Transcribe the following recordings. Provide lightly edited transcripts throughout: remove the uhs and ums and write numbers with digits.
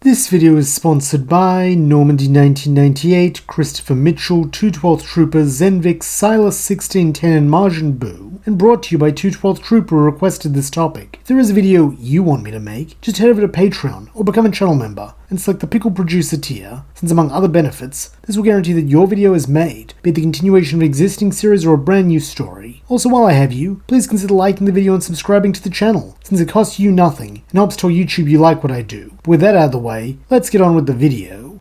This video is sponsored by Normandy 1998, Christopher Mitchell, 212th Trooper, Zenvik, Silas 1610, and Marjan Boo, and brought to you by 212th Trooper who requested this topic. If there is a video you want me to make, just head over to Patreon or become a channel member and select the Pickled Producer tier, since among other benefits, this will guarantee that your video is made, be it the continuation of an existing series or a brand new story. Also, while I have you, please consider liking the video and subscribing to the channel, since it costs you nothing and helps tell YouTube you like what I do. But with that out of the way, let's get on with the video.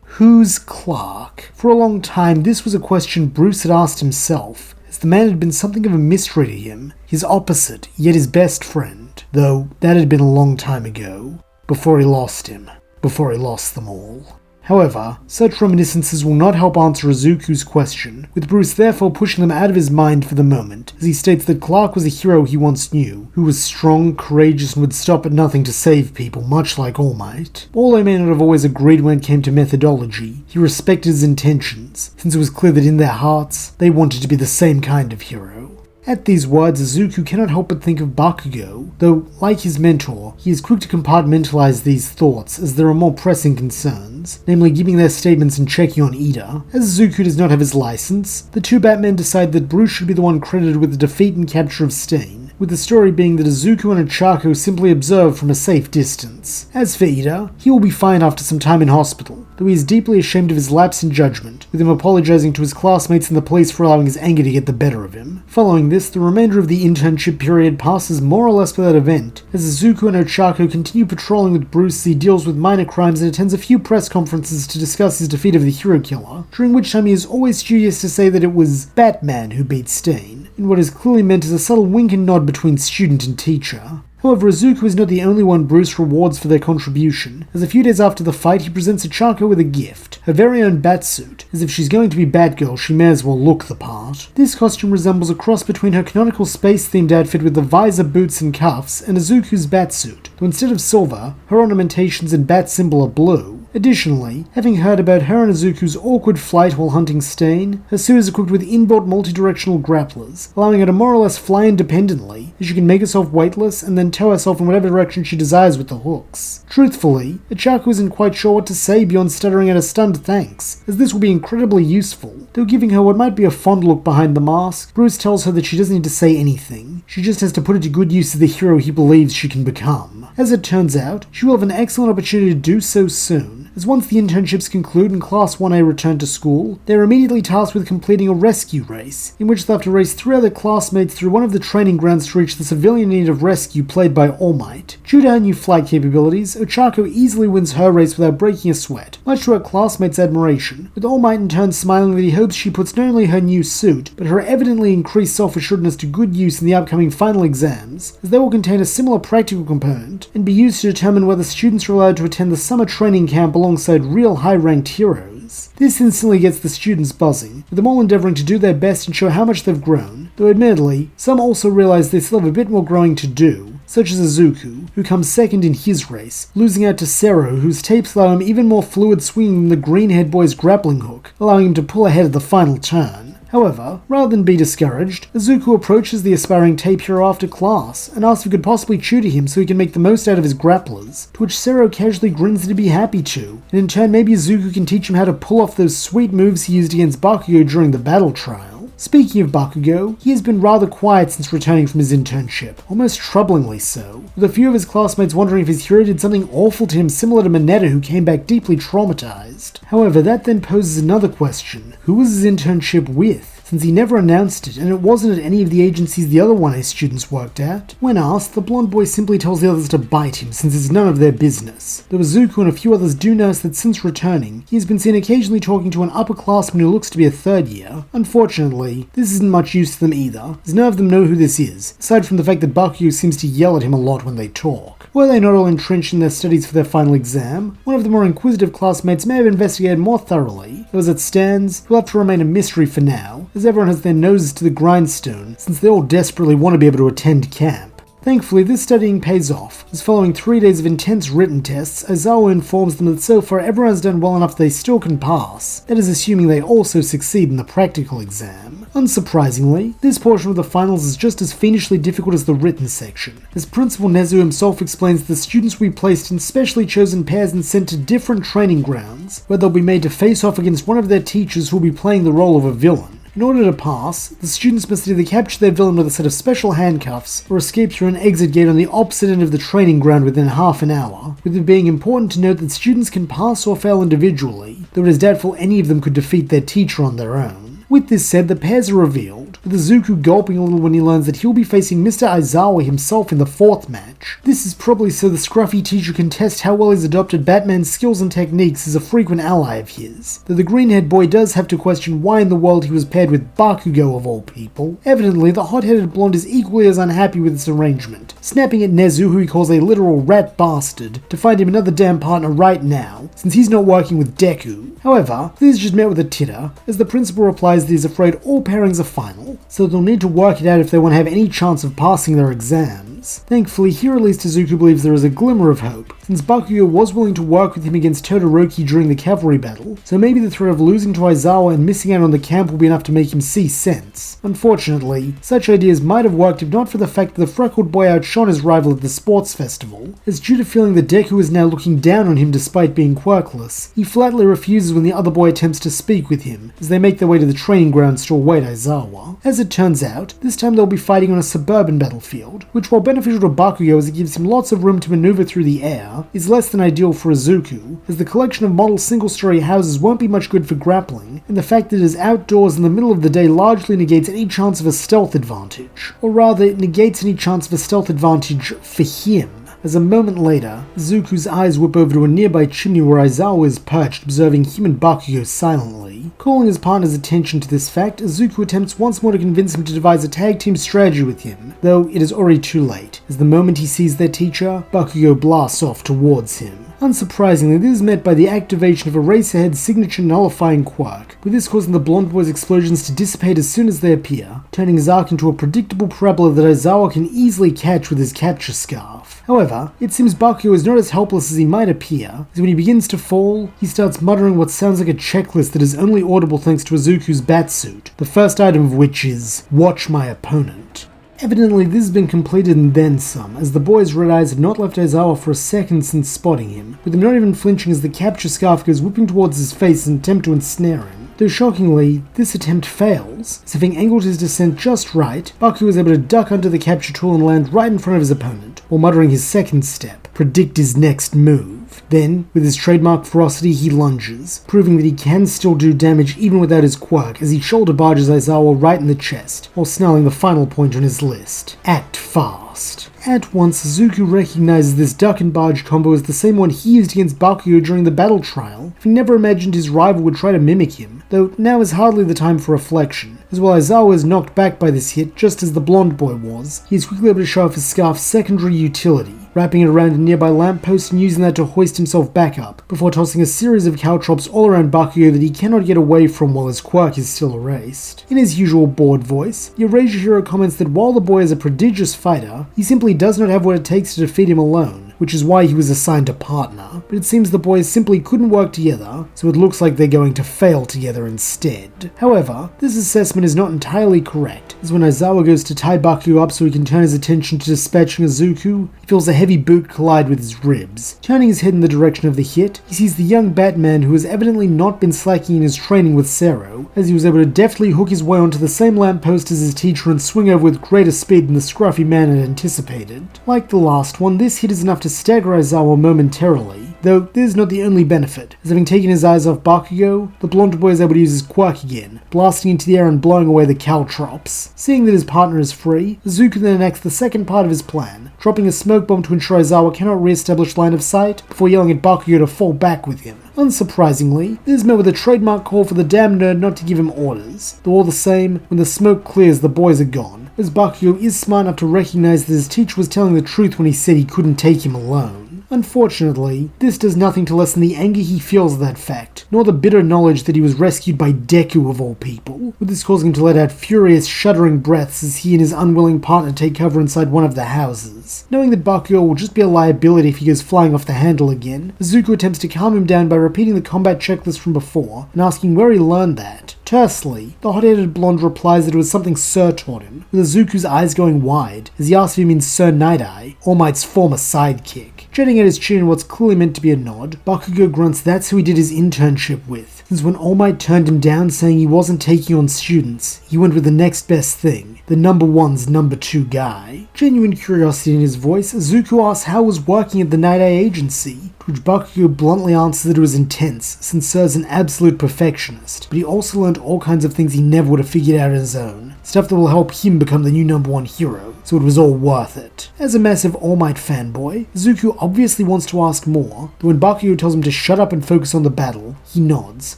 Who's Clark? For a long time, this was a question Bruce had asked himself, as the man had been something of a mystery to him, his opposite, yet his best friend, though that had been a long time ago. Before he lost him. Before he lost them all. However, such reminiscences will not help answer Izuku's question, with Bruce therefore pushing them out of his mind for the moment, as he states that Clark was a hero he once knew, who was strong, courageous, and would stop at nothing to save people, much like All Might. Although they may not have always agreed when it came to methodology, he respected his intentions, since it was clear that in their hearts, they wanted to be the same kind of hero. At these words, Izuku cannot help but think of Bakugo, though, like his mentor, he is quick to compartmentalize these thoughts as there are more pressing concerns, namely giving their statements and checking on Ida. As Izuku does not have his license, the two Batmen decide that Bruce should be the one credited with the defeat and capture of Stain, with the story being that Izuku and Ochako simply observe from a safe distance. As for Ida, he will be fine after some time in hospital, though he is deeply ashamed of his lapse in judgment, with him apologizing to his classmates and the police for allowing his anger to get the better of him. Following this, the remainder of the internship period passes more or less without event, as Izuku and Ochako continue patrolling with Bruce as he deals with minor crimes and attends a few press conferences to discuss his defeat of the hero killer, during which time he is always studious to say that it was Batman who beat Stain, in what is clearly meant as a subtle wink and nod between student and teacher. However, Izuku is not the only one Bruce rewards for their contribution, as a few days after the fight he presents Ochako with a gift, her very own batsuit, as if she's going to be Batgirl she may as well look the part. This costume resembles a cross between her canonical space-themed outfit with the visor, boots and cuffs, and Izuku's batsuit, though instead of silver, her ornamentations and bat symbol are blue. Additionally, having heard about her and Izuku's awkward flight while hunting Stain, her suit is equipped with inbuilt multi-directional grapplers, allowing her to more or less fly independently, as she can make herself weightless and then tow herself in whatever direction she desires with the hooks. Truthfully, Ochako isn't quite sure what to say beyond stuttering at a stunned thanks, as this will be incredibly useful. Though giving her what might be a fond look behind the mask, Bruce tells her that she doesn't need to say anything, she just has to put it to good use as the hero he believes she can become. As it turns out, she will have an excellent opportunity to do so soon, as once the internships conclude and Class 1A return to school, they are immediately tasked with completing a rescue race, in which they'll have to race 3 other classmates through one of the training grounds to reach the civilian in need of rescue played by All Might. Due to her new flight capabilities, Ochako easily wins her race without breaking a sweat, much to her classmates' admiration, with All Might in turn smiling that he hopes she puts not only her new suit, but her evidently increased self-assuredness to good use in the upcoming final exams, as they will contain a similar practical component, and be used to determine whether students are allowed to attend the summer training camp alongside real high-ranked heroes. This instantly gets the students buzzing, with them all endeavoring to do their best and show how much they've grown, though admittedly, some also realize they still have a bit more growing to do, such as Izuku, who comes second in his race, losing out to Sero, whose tapes allow him even more fluid swinging than the green-haired boy's grappling hook, allowing him to pull ahead at the final turn. However, rather than be discouraged, Izuku approaches the aspiring tape hero after class, and asks if he could possibly tutor him so he can make the most out of his grapplers, to which Sero casually grins that he'd be happy to, and in turn maybe Izuku can teach him how to pull off those sweet moves he used against Bakugo during the battle trial. Speaking of Bakugo, he has been rather quiet since returning from his internship, almost troublingly so, with a few of his classmates wondering if his hero did something awful to him similar to Mineta, who came back deeply traumatized. However, that then poses another question: who was his internship with? Since he never announced it, and it wasn't at any of the agencies the other 1A students worked at. When asked, the blonde boy simply tells the others to bite him, since it's none of their business. Though Izuku and a few others do notice that since returning, he has been seen occasionally talking to an upperclassman who looks to be a third year. Unfortunately, this isn't much use to them either, as none of them know who this is, aside from the fact that Bakugo seems to yell at him a lot when they talk. Were they not all entrenched in their studies for their final exam, one of the more inquisitive classmates may have investigated more thoroughly, though as it stands, he'll have to remain a mystery for now, as everyone has their noses to the grindstone, since they all desperately want to be able to attend camp. Thankfully, this studying pays off, as following 3 days of intense written tests, Aizawa informs them that so far everyone has done well enough they still can pass, that is assuming they also succeed in the practical exam. Unsurprisingly, this portion of the finals is just as fiendishly difficult as the written section, as Principal Nezu himself explains that the students will be placed in specially chosen pairs and sent to different training grounds, where they'll be made to face off against one of their teachers who will be playing the role of a villain. In order to pass, the students must either capture their villain with a set of special handcuffs, or escape through an exit gate on the opposite end of the training ground within half an hour, with it being important to note that students can pass or fail individually, though it is doubtful any of them could defeat their teacher on their own. With this said, the pairs are revealed, with Izuku gulping a little when he learns that he'll be facing Mr. Aizawa himself in the 4th match. This is probably so the scruffy teacher can test how well he's adopted Batman's skills and techniques as a frequent ally of his, though the green-haired boy does have to question why in the world he was paired with Bakugo of all people. Evidently, the hot-headed blonde is equally as unhappy with this arrangement, snapping at Nezu, who he calls a literal rat bastard, to find him another damn partner right now, since he's not working with Deku. However, this is just met with a titter, as the principal replies that he's afraid all pairings are final, so they'll need to work it out if they want to have any chance of passing their exams. Thankfully, here at least Izuku believes there is a glimmer of hope, since Bakugo was willing to work with him against Todoroki during the cavalry battle, so maybe the threat of losing to Aizawa and missing out on the camp will be enough to make him see sense. Unfortunately, such ideas might have worked if not for the fact that the freckled boy outshone his rival at the sports festival, as due to feeling that Deku is now looking down on him despite being quirkless, he flatly refuses when the other boy attempts to speak with him, as they make their way to the training grounds to await Aizawa. As it turns out, this time they'll be fighting on a suburban battlefield, which while beneficial to Bakugo as it gives him lots of room to maneuver through the air, is less than ideal for Izuku, as the collection of model single-story houses won't be much good for grappling, and the fact that it is outdoors in the middle of the day largely negates any chance of a stealth advantage. Or rather, it negates any chance of a stealth advantage for him. As a moment later, Izuku's eyes whip over to a nearby chimney where Aizawa is perched, observing him and Bakugo silently. Calling his partner's attention to this fact, Izuku attempts once more to convince him to devise a tag team strategy with him, though it is already too late, as the moment he sees their teacher, Bakugo blasts off towards him. Unsurprisingly, this is met by the activation of Eraserhead's signature nullifying quirk, with this causing the blonde boy's explosions to dissipate as soon as they appear, turning his arc into a predictable parabola that Aizawa can easily catch with his capture scarf. However, it seems Bakugo is not as helpless as he might appear, as when he begins to fall, he starts muttering what sounds like a checklist that is only audible thanks to Izuku's batsuit, the first item of which is, "Watch my opponent." Evidently this has been completed and then some, as the boy's red eyes have not left Aizawa for a second since spotting him, with him not even flinching as the capture scarf goes whipping towards his face in an attempt to ensnare him. Though shockingly, this attempt fails, as having angled his descent just right, Bakugo is able to duck under the capture tool and land right in front of his opponent, while muttering his second step, predict his next move. Then, with his trademark ferocity, he lunges, proving that he can still do damage even without his quirk, as he shoulder barges Aizawa right in the chest, while snarling the final point on his list: act fast. At once, Izuku recognizes this duck and barge combo as the same one he used against Bakugo during the battle trial, having never imagined his rival would try to mimic him, though now is hardly the time for reflection, as while Aizawa is knocked back by this hit just as the blonde boy was, he is quickly able to show off his scarf's secondary utility, wrapping it around a nearby lamppost and using that to hoist himself back up, before tossing a series of caltrops all around Bakugo that he cannot get away from while his quirk is still erased. In his usual bored voice, the Erasure hero comments that while the boy is a prodigious fighter, he simply does not have what it takes to defeat him alone, which is why he was assigned a partner, but it seems the boys simply couldn't work together, so it looks like they're going to fail together instead. However, this assessment is not entirely correct, as when Aizawa goes to tie Bakugo up so he can turn his attention to dispatching Izuku, he feels a heavy boot collide with his ribs. Turning his head in the direction of the hit, he sees the young Batman who has evidently not been slacking in his training with Sero, as he was able to deftly hook his way onto the same lamppost as his teacher and swing over with greater speed than the scruffy man had anticipated. Like the last one, this hit is enough to stagger Aizawa momentarily, though this is not the only benefit, as having taken his eyes off Bakugo, the blonde boy is able to use his quirk again, blasting into the air and blowing away the caltrops. Seeing that his partner is free, Izuku then enacts the second part of his plan, dropping a smoke bomb to ensure Aizawa cannot re-establish line of sight, before yelling at Bakugo to fall back with him. Unsurprisingly, this is met with a trademark call for the damn nerd not to give him orders, though all the same, when the smoke clears the boys are gone, as Bakugo is smart enough to recognize that his teacher was telling the truth when he said he couldn't take him alone. Unfortunately, this does nothing to lessen the anger he feels at that fact, nor the bitter knowledge that he was rescued by Deku of all people, with this causing him to let out furious, shuddering breaths as he and his unwilling partner take cover inside one of the houses. Knowing that Bakugo will just be a liability if he goes flying off the handle again, Izuku attempts to calm him down by repeating the combat checklist from before and asking where he learned that. Tersely, the hot-headed blonde replies that it was something Sir taught him, with Izuku's eyes going wide as he asks if he means Sir Night-Eye, All Might's former sidekick. Jetting at his chin in what's clearly meant to be a nod, Bakugo grunts that's who he did his internship with, since when All Might turned him down saying he wasn't taking on students, he went with the next best thing, the number one's number two guy. Genuine curiosity in his voice, Izuku asks how it was working at the Night-Eye agency, to which Bakugo bluntly answers that it was intense, since Sir's an absolute perfectionist, but he also learned all kinds of things he never would have figured out on his own, stuff that will help him become the new number one hero, so it was all worth it. As a massive All Might fanboy, Izuku obviously wants to ask more, but when Bakugo tells him to shut up and focus on the battle, he nods,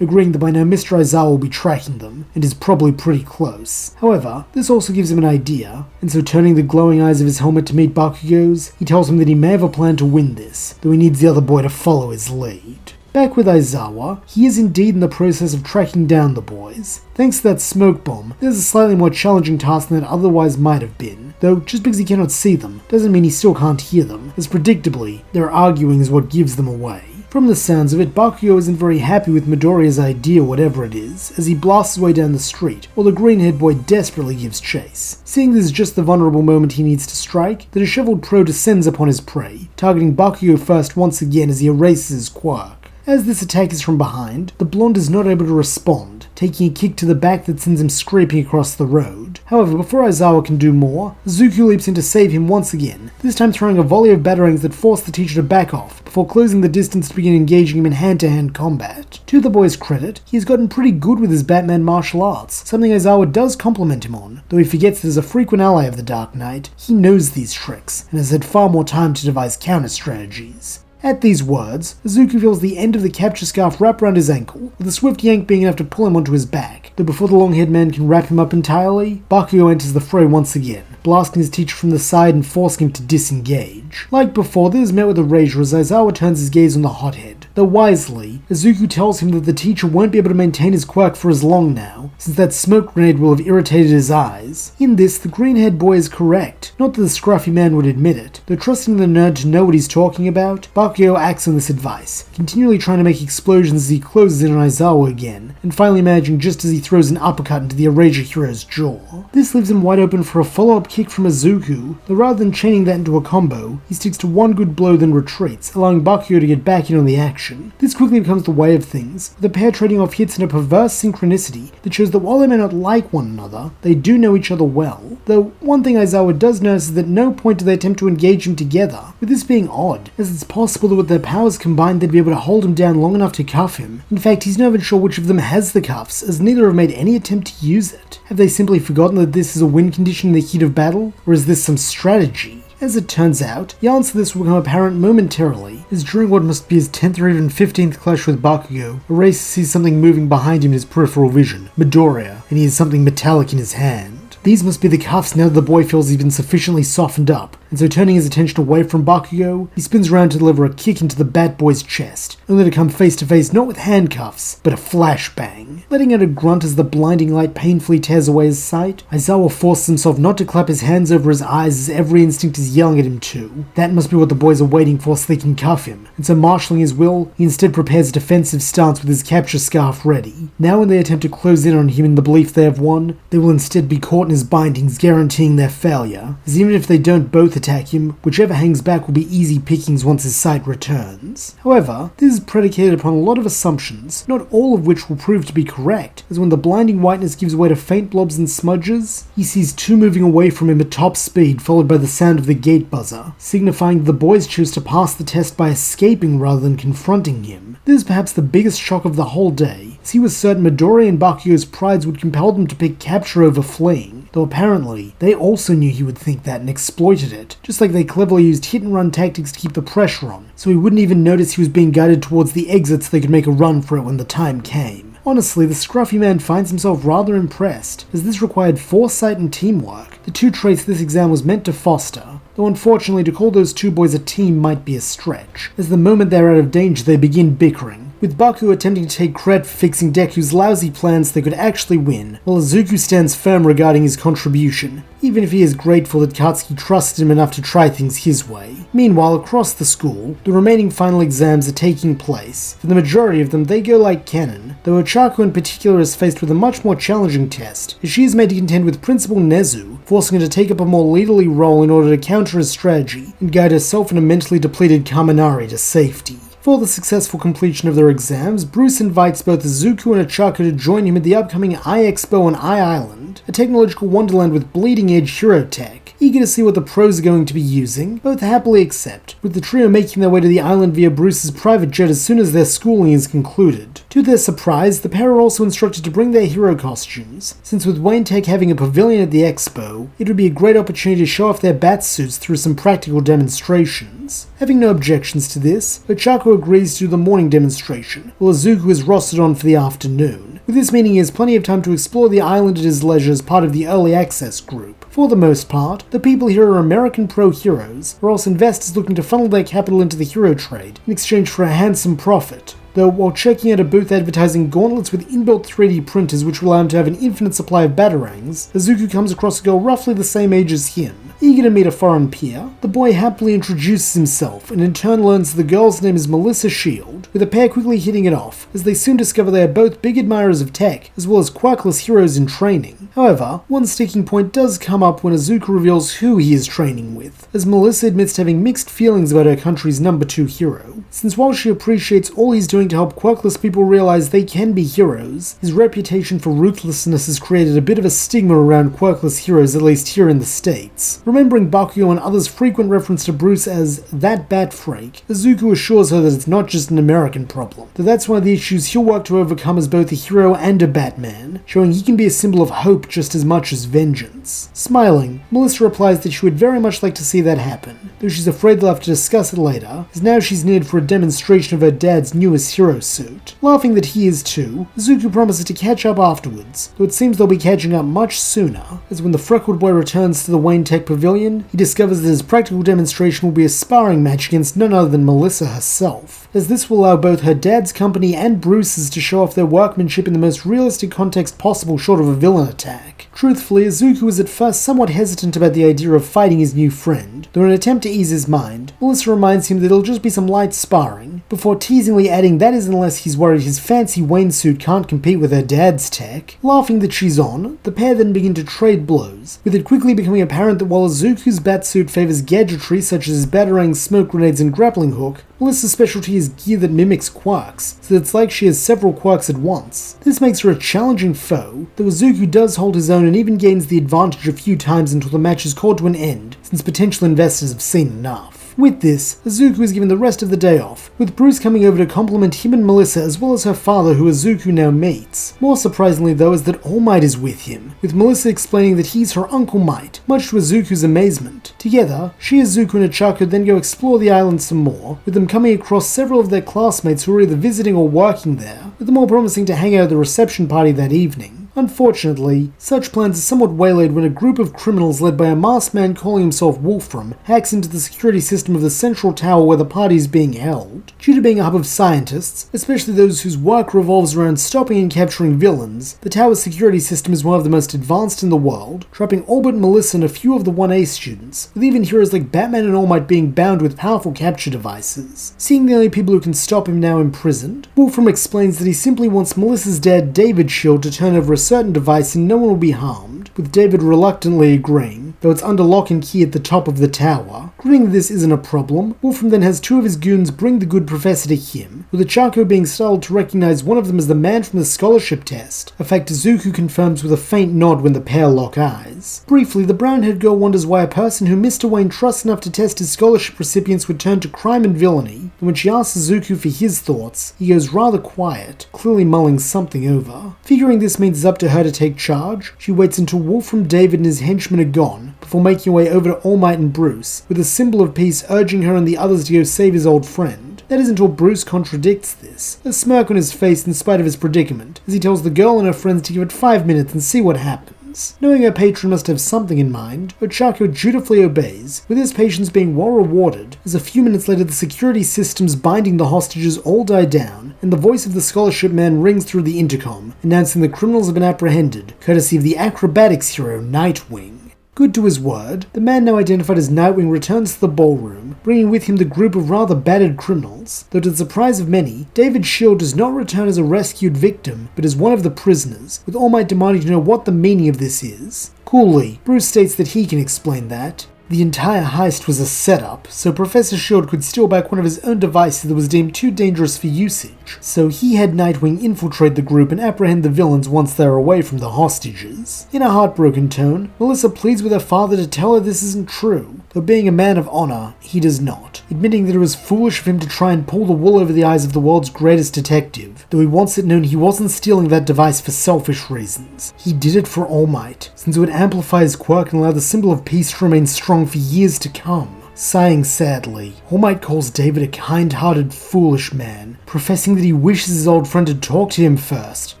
agreeing that by now Mr. Aizawa will be tracking them, and is probably pretty close. However, this also gives him an idea, and so turning the glowing eyes of his helmet to meet Bakugo's, he tells him that he may have a plan to win this, though he needs the other boy to follow his lead. Back with Aizawa, he is indeed in the process of tracking down the boys. Thanks to that smoke bomb, there's a slightly more challenging task than it otherwise might have been, though just because he cannot see them doesn't mean he still can't hear them, as predictably, their arguing is what gives them away. From the sounds of it, Bakugo isn't very happy with Midoriya's idea, whatever it is, as he blasts his way down the street, while the green-haired boy desperately gives chase. Seeing this is just the vulnerable moment he needs to strike, the disheveled pro descends upon his prey, targeting Bakugo first once again as he erases his quirk. As this attack is from behind, the blonde is not able to respond, taking a kick to the back that sends him scraping across the road. However, before Aizawa can do more, Izuku leaps in to save him once again, this time throwing a volley of batarangs that force the teacher to back off, before closing the distance to begin engaging him in hand-to-hand combat. To the boy's credit, he has gotten pretty good with his Batman martial arts, something Aizawa does compliment him on, though he forgets that as a frequent ally of the Dark Knight, he knows these tricks, and has had far more time to devise counter-strategies. At these words, Izuku feels the end of the capture scarf wrap around his ankle, with a swift yank being enough to pull him onto his back, though before the long-haired man can wrap him up entirely, Bakugo enters the fray once again, blasting his teacher from the side and forcing him to disengage. Like before, this is met with erasure as Aizawa turns his gaze on the hothead, though wisely, Izuku tells him that the teacher won't be able to maintain his quirk for as long now, since that smoke grenade will have irritated his eyes. In this, the green-haired boy is correct, not that the scruffy man would admit it, though trusting the nerd to know what he's talking about, Bakugo acts on this advice, continually trying to make explosions as he closes in on Aizawa again, and finally managing just as he throws an uppercut into the Erasure hero's jaw. This leaves him wide open for a follow-up kick from Izuku, though rather than chaining that into a combo, he sticks to one good blow then retreats, allowing Bakugo to get back in on the action. This quickly becomes the way of things, with the pair trading off hits in a perverse synchronicity that shows that while they may not like one another, they do know each other well. Though one thing Aizawa does notice is that at no point do they attempt to engage him together, with this being odd, as it's possible that with their powers combined they'd be able to hold him down long enough to cuff him. In fact, he's not even sure which of them has the cuffs, as neither have made any attempt to use it. Have they simply forgotten that this is a win condition in the heat of battle, or is this some strategy? As it turns out, the answer to this will become apparent momentarily, as during what must be his 10th or even 15th clash with Bakugo, Eraser sees something moving behind him in his peripheral vision, Midoriya, and he has something metallic in his hand. These must be the cuffs now that the boy feels he's been sufficiently softened up, and so turning his attention away from Bakugo, he spins around to deliver a kick into the Bat Boy's chest, only to come face to face not with handcuffs, but a flashbang. Letting out a grunt as the blinding light painfully tears away his sight, Aizawa forces himself not to clap his hands over his eyes as every instinct is yelling at him to. That must be what the boys are waiting for so they can cuff him, and so marshalling his will, he instead prepares a defensive stance with his capture scarf ready. Now when they attempt to close in on him in the belief they have won, they will instead be caught in his bindings, guaranteeing their failure, as even if they don't both attack him, whichever hangs back will be easy pickings once his sight returns. However, this is predicated upon a lot of assumptions, not all of which will prove to be correct, as when the blinding whiteness gives way to faint blobs and smudges, he sees two moving away from him at top speed, followed by the sound of the gate buzzer, signifying that the boys choose to pass the test by escaping rather than confronting him. This is perhaps the biggest shock of the whole day, as he was certain Midoriya and Bakugo's prides would compel them to pick capture over fleeing, though apparently they also knew he would think that and exploited it, just like they cleverly used hit-and-run tactics to keep the pressure on, so he wouldn't even notice he was being guided towards the exit so they could make a run for it when the time came. Honestly, the scruffy man finds himself rather impressed, as this required foresight and teamwork, the two traits this exam was meant to foster. though unfortunately to call those two boys a team might be a stretch, as the moment they're out of danger they begin bickering, with Bakugo attempting to take credit for fixing Deku's lousy plans so they could actually win, while Izuku stands firm regarding his contribution, even if he is grateful that Katsuki trusted him enough to try things his way. Meanwhile, across the school, the remaining final exams are taking place. For the majority of them, they go like cannon, though Ochako in particular is faced with a much more challenging test, as she is made to contend with Principal Nezu, forcing her to take up a more leaderly role in order to counter his strategy and guide herself and a mentally depleted Kaminari to safety. For the successful completion of their exams, Bruce invites both Izuku and Ochako to join him at the upcoming Eye Expo on Eye Island, a technological wonderland with bleeding-edge hero tech. Eager to see what the pros are going to be using, both happily accept, with the trio making their way to the island via Bruce's private jet as soon as their schooling is concluded. To their surprise, the pair are also instructed to bring their hero costumes, since with Wayne Tech having a pavilion at the expo, it would be a great opportunity to show off their bat suits through some practical demonstrations. Having no objections to this, Ochako agrees to do the morning demonstration, while Izuku is rostered on for the afternoon, with this meaning he has plenty of time to explore the island at his leisure as part of the early access group. For the most part, the people here are American pro-heroes, or else investors looking to funnel their capital into the hero trade in exchange for a handsome profit. Though while checking out a booth advertising gauntlets with inbuilt 3D printers which will allow him to have an infinite supply of batarangs, Izuku comes across a girl roughly the same age as him. Eager to meet a foreign peer, the boy happily introduces himself and in turn learns the girl's name is Melissa Shield, with the pair quickly hitting it off, as they soon discover they are both big admirers of tech, as well as quirkless heroes in training. However, one sticking point does come up when Izuku reveals who he is training with, as Melissa admits to having mixed feelings about her country's number 2 hero, since while she appreciates all he's doing to help quirkless people realize they can be heroes, his reputation for ruthlessness has created a bit of a stigma around quirkless heroes, at least here in the States. Remembering Bakugo and others' frequent reference to Bruce as that bat freak, Izuku assures her that it's not just an American problem, that that's one of the issues he'll work to overcome as both a hero and a Batman, showing he can be a symbol of hope just as much as vengeance. Smiling, Melissa replies that she would very much like to see that happen, though she's afraid they'll have to discuss it later, as now she's needed for a demonstration of her dad's newest hero suit. Laughing that he is too, Izuku promises to catch up afterwards, though it seems they'll be catching up much sooner, as when the freckled boy returns to the Wayne Tech Pavilion, he discovers that his practical demonstration will be a sparring match against none other than Melissa herself, as this will allow both her dad's company and Bruce's to show off their workmanship in the most realistic context possible short of a villain attack. Truthfully, Izuku was at first somewhat hesitant about the idea of fighting his new friend, though in an attempt to ease his mind, Melissa reminds him that it'll just be some light sparring, before teasingly adding that is unless he's worried his fancy Wayne suit can't compete with her dad's tech. Laughing that she's on, the pair then begin to trade blows, with it quickly becoming apparent that while Izuku's batsuit favors gadgetry such as batarangs, smoke grenades, and grappling hook, Melissa's specialty is gear that mimics quirks, so that it's like she has several quirks at once. This makes her a challenging foe, though Izuku does hold his own and even gains the advantage a few times until the match is called to an end, since potential investors have seen enough. With this, Izuku is given the rest of the day off, with Bruce coming over to compliment him and Melissa as well as her father who Izuku now meets. More surprisingly though is that All Might is with him, with Melissa explaining that he's her Uncle Might, much to Izuku's amazement. Together, she, Izuku and Ochako then go explore the island some more, with them coming across several of their classmates who are either visiting or working there, with them all promising to hang out at the reception party that evening. Unfortunately, such plans are somewhat waylaid when a group of criminals led by a masked man calling himself Wolfram hacks into the security system of the central tower where the party is being held. Due to being a hub of scientists, especially those whose work revolves around stopping and capturing villains, the tower's security system is one of the most advanced in the world, trapping all but Melissa and a few of the 1A students, with even heroes like Batman and All Might being bound with powerful capture devices. Seeing the only people who can stop him now imprisoned, Wolfram explains that he simply wants Melissa's dad David's shield to turn over a certain device and no one will be harmed, with David reluctantly agreeing, though it's under lock and key at the top of the tower. Agreeing that this isn't a problem, Wolfram then has two of his goons bring the good professor to him, with Ochako being startled to recognize one of them as the man from the scholarship test, a fact Izuku confirms with a faint nod when the pair lock eyes. Briefly, the brown-haired girl wonders why a person who Mr. Wayne trusts enough to test his scholarship recipients would turn to crime and villainy, and when she asks Izuku for his thoughts, he goes rather quiet, clearly mulling something over. Figuring this means it's up to her to take charge, she waits until Wolfram, David, and his henchmen are gone, before making her way over to All Might and Bruce, with a symbol of peace urging her and the others to go save his old friend. That is until Bruce contradicts this, a smirk on his face in spite of his predicament, as he tells the girl and her friends to give it 5 minutes and see what happens. villains. Knowing her patron must have something in mind, Ochako dutifully obeys, with his patience being well rewarded, as a few minutes later the security systems binding the hostages all die down, and the voice of the scholarship man rings through the intercom, announcing the criminals have been apprehended, courtesy of the acrobatics hero Nightwing. Good to his word, the man now identified as Nightwing returns to the ballroom, bringing with him the group of rather battered criminals, though to the surprise of many, David Shield does not return as a rescued victim, but as one of the prisoners, with All Might demanding to know what the meaning of this is. Coolly, Bruce states that he can explain that. The entire heist was a setup, so Professor Shield could steal back one of his own devices that was deemed too dangerous for usage, so he had Nightwing infiltrate the group and apprehend the villains once they are away from the hostages. In a heartbroken tone, Melissa pleads with her father to tell her this isn't true, though being a man of honor, he does not, admitting that it was foolish of him to try and pull the wool over the eyes of the world's greatest detective, though he wants it known he wasn't stealing that device for selfish reasons. He did it for All Might, since it would amplify his quirk and allow the symbol of peace to remain strong for years to come. Sighing sadly, All Might calls David a kind-hearted, foolish man, professing that he wishes his old friend had talked to him first,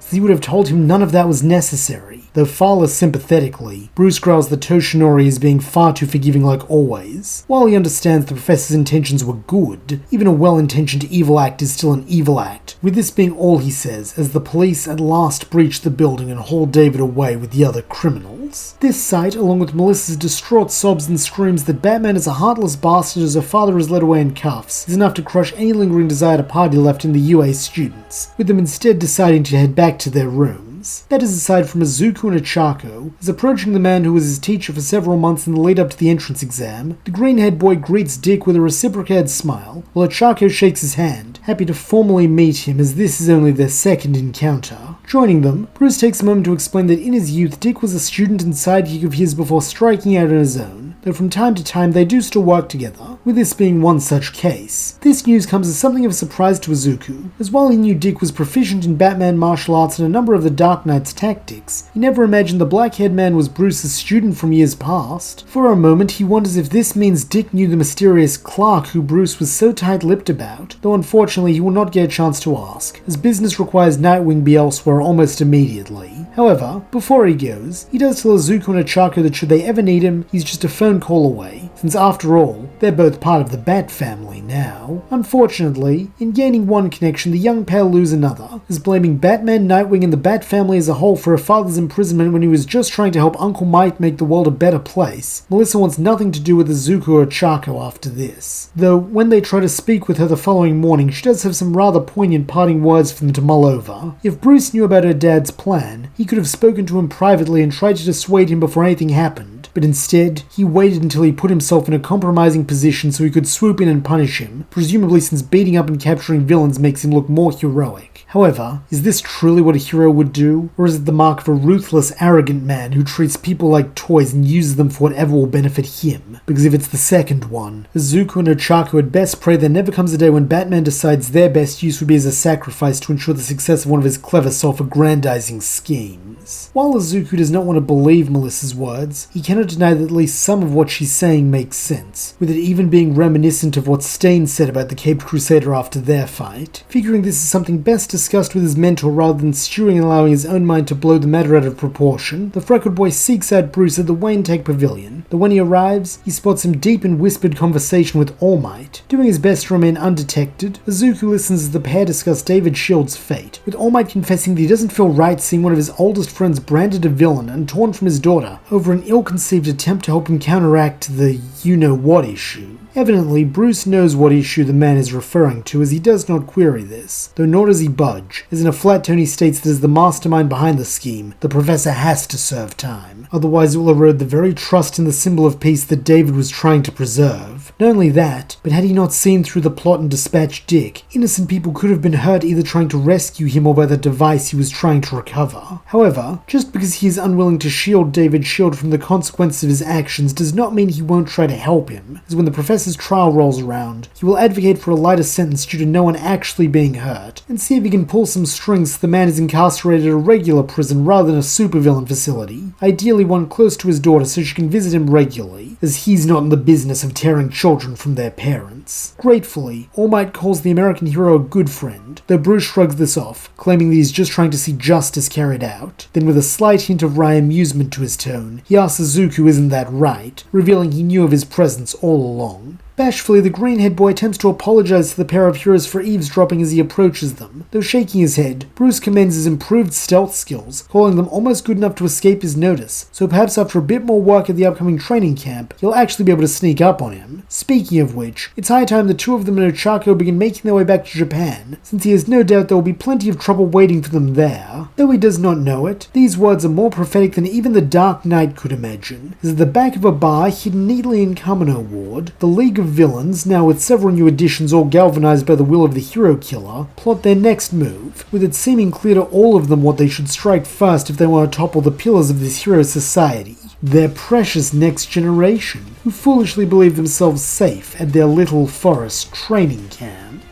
since he would have told him none of that was necessary. Though far less sympathetically, Bruce growls that Toshinori is being far too forgiving like always. While he understands the professor's intentions were good, even a well-intentioned evil act is still an evil act, with this being all he says as the police at last breach the building and haul David away with the other criminals. This sight, along with Melissa's distraught sobs and screams that Batman is a heartless bastard as her father is led away in cuffs, is enough to crush any lingering desire to party left in the UA students, with them instead deciding to head back to their rooms. That is aside from Izuku and Ochako, as approaching the man who was his teacher for several months in the lead up to the entrance exam, the green-haired boy greets Dick with a reciprocated smile, while Ochako shakes his hand, happy to formally meet him as this is only their second encounter. Joining them, Bruce takes a moment to explain that in his youth Dick was a student and sidekick of his before striking out on his own, though from time to time they do still work together, with this being one such case. This news comes as something of a surprise to Izuku, as while he knew Dick was proficient in Batman martial arts and a number of the Dark Knight's tactics, he never imagined the black-haired man was Bruce's student from years past. For a moment he wonders if this means Dick knew the mysterious Clark who Bruce was so tight-lipped about, though unfortunately he will not get a chance to ask, as business requires Nightwing be elsewhere almost immediately. However, before he goes, he does tell Izuku and Ochako that should they ever need him, he's just a phone call away, since after all, they're both part of the Bat family now. Unfortunately, in gaining one connection, the young pair lose another, as blaming Batman, Nightwing, and the Bat family as a whole for her father's imprisonment when he was just trying to help Uncle Mike make the world a better place. Melissa wants nothing to do with Izuku or Ochako after this. Though, when they try to speak with her the following morning, she does have some rather poignant parting words for them to mull over. If Bruce knew about her dad's plan, he could have spoken to him privately and tried to dissuade him before anything happened, but instead, he waited until he put himself in a compromising position so he could swoop in and punish him, presumably since beating up and capturing villains makes him look more heroic. However, is this truly what a hero would do, or is it the mark of a ruthless, arrogant man who treats people like toys and uses them for whatever will benefit him? Because if it's the second one, Izuku and Ochako had best pray there never comes a day when Batman decides their best use would be as a sacrifice to ensure the success of one of his clever self-aggrandizing schemes. While Izuku does not want to believe Melissa's words, he cannot deny that at least some of what she's saying makes sense, with it even being reminiscent of what Stain said about the Caped Crusader after their fight. Figuring this is something best discussed with his mentor rather than stewing and allowing his own mind to blow the matter out of proportion, the freckled boy seeks out Bruce at the Wayne Tech Pavilion, though when he arrives, he spots him deep in whispered conversation with All Might. Doing his best to remain undetected, Izuku listens as the pair discuss David Shield's fate, with All Might confessing that he doesn't feel right seeing one of his oldest friends branded a villain and torn from his daughter over an ill-conceived attempt to help him counteract the you-know-what issue. Evidently, Bruce knows what issue the man is referring to as he does not query this, though nor does he budge, as in a flat tone he states that as the mastermind behind the scheme, the professor has to serve time, otherwise it will erode the very trust in the symbol of peace that David was trying to preserve. Not only that, but had he not seen through the plot and dispatched Dick, innocent people could have been hurt either trying to rescue him or by the device he was trying to recover. However, just because he is unwilling to shield David Shield from the consequences of his actions does not mean he won't try to help him, as when the professor professor's trial rolls around, he will advocate for a lighter sentence due to no one actually being hurt, and see if he can pull some strings so the man is incarcerated at a regular prison rather than a supervillain facility, ideally one close to his daughter so she can visit him regularly, as he's not in the business of tearing children from their parents. Gratefully, All Might calls the American hero a good friend, though Bruce shrugs this off, claiming that he's just trying to see justice carried out. Then with a slight hint of wry amusement to his tone, he asks Izuku isn't that right, revealing he knew of his presence all along. Bashfully, the green-haired boy attempts to apologize to the pair of heroes for eavesdropping as he approaches them. Though shaking his head, Bruce commends his improved stealth skills, calling them almost good enough to escape his notice, so perhaps after a bit more work at the upcoming training camp, he'll actually be able to sneak up on him. Speaking of which, it's high time the two of them and Ochako begin making their way back to Japan, since he has no doubt there will be plenty of trouble waiting for them there. Though he does not know it, these words are more prophetic than even the Dark Knight could imagine, as at the back of a bar hidden neatly in Kamino Ward, the League of Villains, now with several new additions all galvanized by the will of the hero killer, plot their next move, with it seeming clear to all of them what they should strike first if they want to topple the pillars of this hero society. Their precious next generation, who foolishly believe themselves safe at their little forest training camp.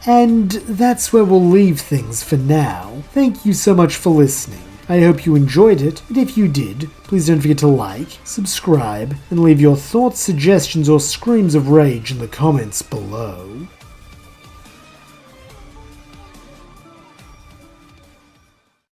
And that's where we'll leave things for now. Thank you so much for listening. I hope you enjoyed it, and if you did, please don't forget to like, subscribe, and leave your thoughts, suggestions, or screams of rage in the comments below.